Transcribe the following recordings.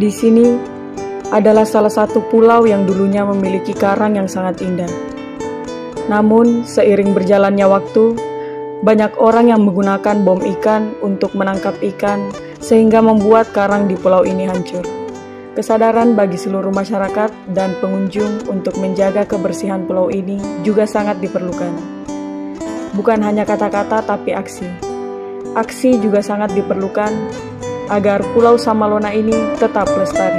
Di sini adalah salah satu pulau yang dulunya memiliki karang yang sangat indah. Namun, seiring berjalannya waktu, banyak orang yang menggunakan bom ikan untuk menangkap ikan sehingga membuat karang di pulau ini hancur. Kesadaran bagi seluruh masyarakat dan pengunjung untuk menjaga kebersihan pulau ini juga sangat diperlukan. Bukan hanya kata-kata tapi aksi. Aksi juga sangat diperlukan agar Pulau Samalona ini tetap lestari.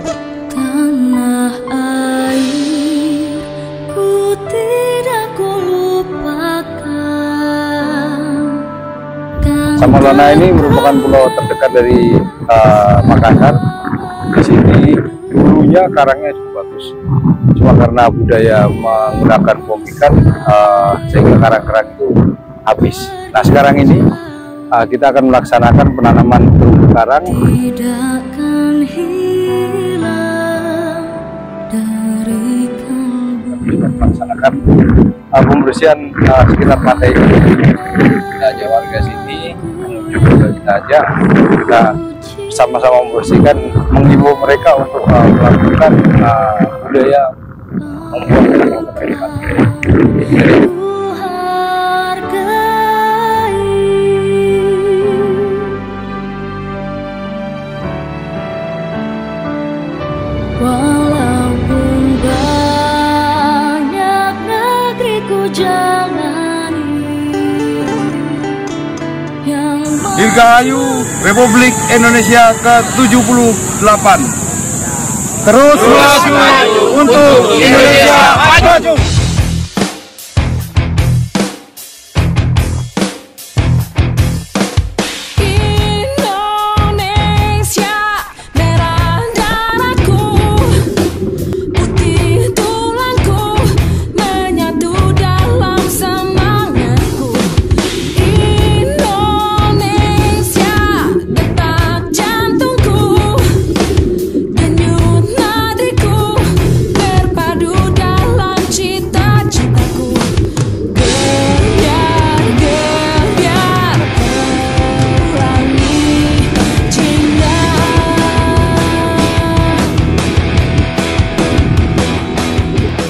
Tanah air ku tidak lupakan. Samalona ini merupakan pulau terdekat dari Makassar. Di sini dulunya karangnya cukup bagus. Cuma karena budaya menggunakan bom ikan sehingga karang-karang itu habis. Nah sekarang ini kita akan melaksanakan penanaman terumbu karang. Kita melaksanakan pembersihan sekitar pantai ini. Kita ajak warga sini, juga kita ajak, kita sama-sama membersihkan, menghimbau mereka untuk melakukan budaya membuang ikan. Walaupun banyak negeri ku jalani, Dirgahayu Republik Indonesia ke-78. Terus maju untuk Indonesia maju.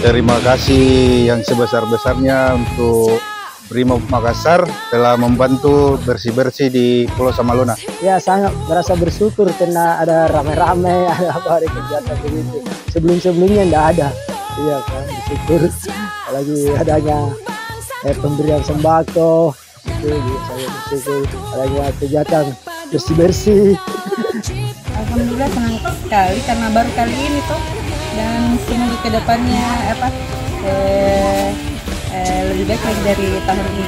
Terima kasih yang sebesar-besarnya untuk Brimob Makassar telah membantu bersih-bersih di Pulau Samalona. Ya sangat merasa bersyukur karena ada rame-rame, ada apa, ada kegiatan begitu. Sebelum-sebelumnya tidak ada. Iya kan, bersyukur. Apalagi adanya pemberian sembako, itu saya bersyukur. Adanya kegiatan bersih-bersih. Alhamdulillah senang sekali karena baru kali ini tuh, dan semoga kedepannya lebih baik lagi dari tahun ini.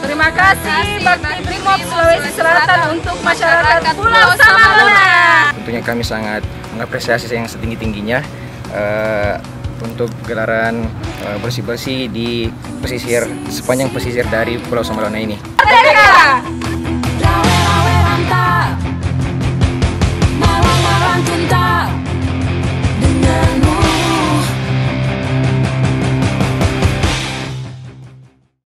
Terima kasih Bakti Brimob Sulawesi Selatan untuk masyarakat Pulau Samalona. Tentunya kami sangat mengapresiasi yang setinggi-tingginya untuk gelaran bersih-bersih di pesisir, sepanjang pesisir dari Pulau Samalona ini.